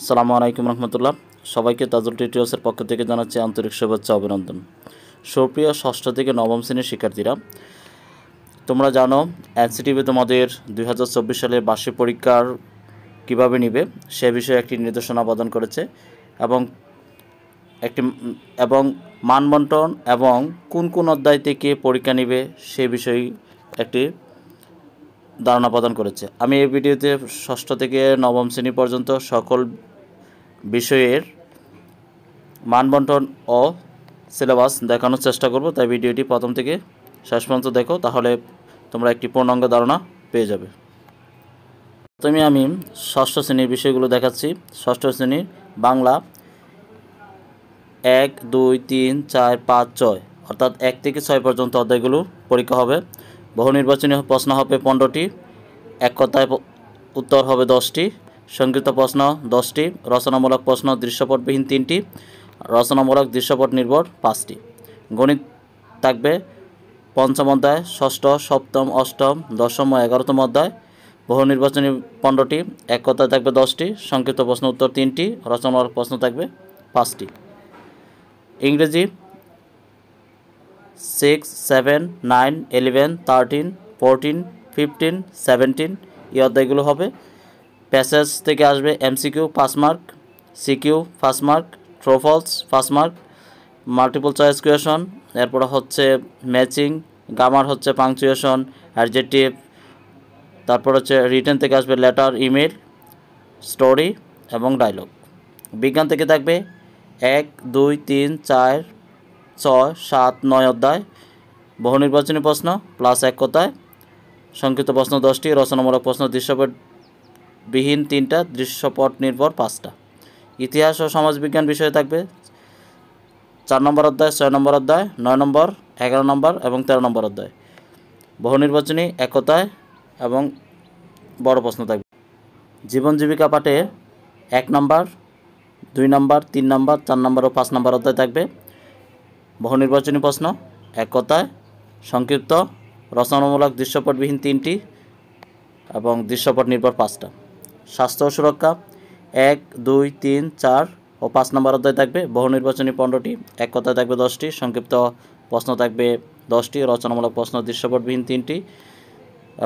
আসসালামু আলাইকুম রহমতুল্লাহ। সবাইকে তাজুল টিউটোরিয়ালসের পক্ষ থেকে জানাচ্ছি আন্তরিক শুভেচ্ছা অভিনন্দন। সুপ্রিয় ষষ্ঠ থেকে নবম শ্রেণীর শিক্ষার্থীরা, তোমরা জানো এনসিটিভি তোমাদের 2024 সালের বার্ষিক পরীক্ষার কিভাবে নিবে সে বিষয়ে একটি নির্দেশনা প্রদান করেছে এবং মানবন্টন এবং কোন কোন অধ্যায় থেকে পরীক্ষা নিবে সে বিষয়ে একটি ধারণা প্রদান করেছে। আমি এই ভিডিওতে ষষ্ঠ থেকে নবম শ্রেণী পর্যন্ত সকল বিষয়ের মানবন্টন ও সিলেবাস দেখানোর চেষ্টা করব, তাই ভিডিওটি প্রথম থেকে শেষ পর্যন্ত দেখো, তাহলে তোমরা একটি পূর্ণাঙ্গ ধারণা পেয়ে যাবে। প্রথমে আমি ষষ্ঠ শ্রেণীর বিষয়গুলো দেখাচ্ছি। ষষ্ঠ শ্রেণীর বাংলা 1, 2, 3, 4, 5, 6 অর্থাৎ 1 থেকে 6 পর্যন্ত অধ্যায়গুলো পরীক্ষা হবে। বহু নির্বাচনী প্রশ্ন হবে 15টি, এক কথায় উত্তর হবে 10টি, সংক্ষিপ্ত প্রশ্ন 10টি, রচনামূলক প্রশ্ন দৃশ্যপটবিহীন 3টি, রচনামূলক দৃশ্যপট নির্ভর 5টি। গণিত থাকবে পঞ্চম অধ্যায়, ষষ্ঠ, সপ্তম, অষ্টম, দশম ও 11তম অধ্যায়। বহু নির্বাচনী 15টি, এক কথায় থাকবে 10টি, সংক্ষিপ্ত প্রশ্ন উত্তর 3টি, রচনামূলক প্রশ্ন থাকবে 5টি। ইংরেজি 6, 7, 9, 11, 13, 14, 15, 17 এই অধ্যায়গুলো হবে। প্যাসেজ থেকে আসবে MCQ 5 mark, CQ 5 mark, true false 5 mark, multiple choice question, এরপর হচ্ছে ম্যাচিং, গ্রামার হচ্ছে পাংচুয়েশন, অ্যাডজেক্টিভ, তারপর হচ্ছে রিটেন থেকে আসবে লেটার, ইমেল, স্টোরি এবং ডায়লগ। বিজ্ঞান থেকে থাকবে 1, 2, 3, 4, 6, 7, 9 অধ্যায়। বহু নির্বাচনী প্রশ্ন প্লাস এক কথায়, সংক্ষিপ্ত প্রশ্ন 10টি, রচনামূলক প্রশ্ন দৃশ্যপটবিহীন 3টা, দৃশ্যপট নির্ভর 5টা। ইতিহাস ও সমাজবিজ্ঞান বিষয়ে থাকবে 4 নম্বর অধ্যায়, 6 নম্বর অধ্যায়, 9 নম্বর, 11 নম্বর এবং 13 নম্বর অধ্যায়। বহু নির্বাচনী এক কথায় এবং বড় প্রশ্ন থাকবে। জীবন জীবিকা পাঠে 1 নম্বর, 2 নম্বর, 3 নম্বর, 4 নম্বর ও 5 নম্বর অধ্যায় থাকবে। বহু নির্বাচনী প্রশ্ন এক কথায়, সংক্ষিপ্ত, রচনামূলক দৃশ্যপটবিহীন 3টি এবং দৃশ্যপট নির্ভর 5টা। স্বাস্থ্য ও সুরক্ষা 1, 2, 3, 4 ও 5 নম্বর অধ্যায় থাকবে। বহু নির্বাচনী 15টি, এক কথায় থাকবে 10টি, সংক্ষিপ্ত প্রশ্ন থাকবে 10টি, রচনামূলক প্রশ্ন দৃশ্যপটবিহীন 3টি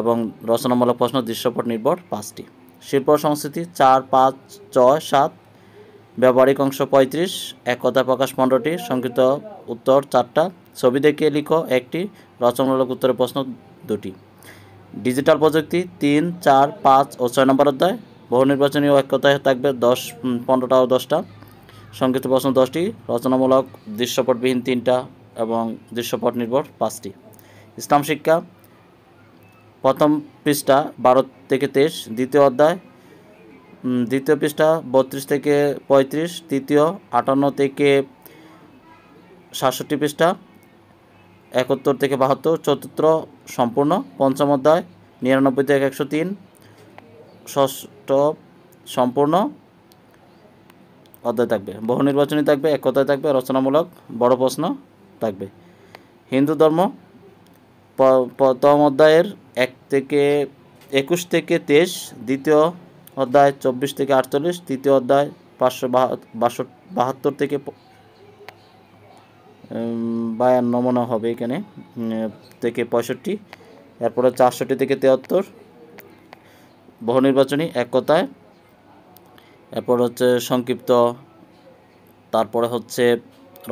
এবং রচনামূলক প্রশ্ন দৃশ্যপট নির্ভর 5টি। শিল্প ও সংস্কৃতি 4, 5, 6, 7, ব্যবহারিক অংশ 35, এক কথায় প্রকাশ 15টি, সংক্ষিপ্ত উত্তর 4টা, ছবি দেখে লিখো 1টি, রচনামূলক উত্তরের প্রশ্ন 2টি। ডিজিটাল প্রযুক্তি 3, 4, 5 ও 6 নম্বর অধ্যায়। বহু নির্বাচনী এক কথায় থাকবে 10, 15টা ও 10টা, সংক্ষিপ্ত প্রশ্ন 10টি, রচনামূলক দৃশ্যপটবিহীন 3টা এবং দৃশ্যপট নির্ভর 5টি। ইসলাম শিক্ষা প্রথম পৃষ্ঠা 12 থেকে 23, দ্বিতীয় অধ্যায়, দ্বিতীয় পৃষ্ঠা 32 থেকে 35, তৃতীয় 58 থেকে 67 পৃষ্ঠা, 71 থেকে 72, চতুর্থ সম্পূর্ণ, পঞ্চম অধ্যায় 99 থেকে 103, ষষ্ঠ সম্পূর্ণ অধ্যায় থাকবে। বহু নির্বাচনী থাকবে, এক কথায় থাকবে, রচনামূলক বড় প্রশ্ন থাকবে। হিন্দু ধর্ম প্রথম অধ্যায়ের 21 থেকে 23, দ্বিতীয় অধ্যায় 24 থেকে 48, তৃতীয় অধ্যায় 572 থেকে 52 মনে হবে এখানে থেকে 65, এরপরে 64 থেকে 73, বহু নির্বাচনী এক কথায়, এরপর হচ্ছে সংক্ষিপ্ত, তারপরে হচ্ছে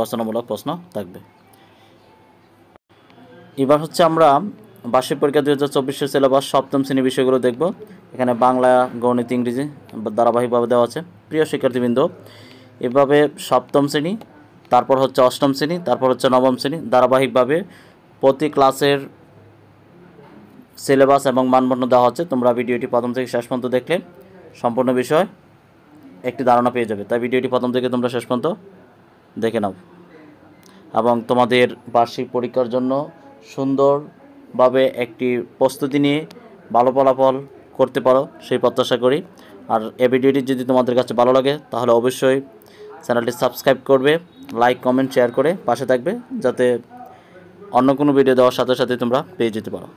রচনামূলক প্রশ্ন থাকবে। এবার হচ্ছে আমরা বার্ষিক পরীক্ষা 2024 সিলেবাস সপ্তম শ্রেণী বিষয়গুলো দেখব। এখানে বাংলা, গণিত, ইংরেজি ধারাবাহিকভাবে দেওয়া আছে। প্রিয় শিক্ষার্থীবৃন্দ, এভাবে সপ্তম শ্রেণী, তারপর হচ্ছে অষ্টম শ্রেণী, তারপর হচ্ছে নবম শ্রেণী ধারাবাহিকভাবে প্রতি ক্লাসের সিলেবাস এবং মানবন্টন দেওয়া হচ্ছে। তোমরা ভিডিওটি প্রথম থেকে শেষ পর্যন্ত দেখলে সম্পূর্ণ বিষয় একটি ধারণা পেয়ে যাবে, তাই ভিডিওটি প্রথম থেকে তোমরা শেষ পর্যন্ত দেখে নাও এবং তোমাদের বার্ষিক পরীক্ষার জন্য সুন্দরভাবে একটি প্রস্তুতি নিয়ে ভালো ফলাফল করতে পারো সেই প্রত্যাশা করি। আর এই ভিডিওটি যদি তোমাদের কাছে ভালো লাগে তাহলে অবশ্যই চ্যানেলটি সাবস্ক্রাইব করবে, লাইক, কমেন্ট, শেয়ার করে পাশে থাকবে, যাতে অন্য কোনো ভিডিও দেওয়ার সাথে সাথে তোমরা পেয়ে যেতে পারো।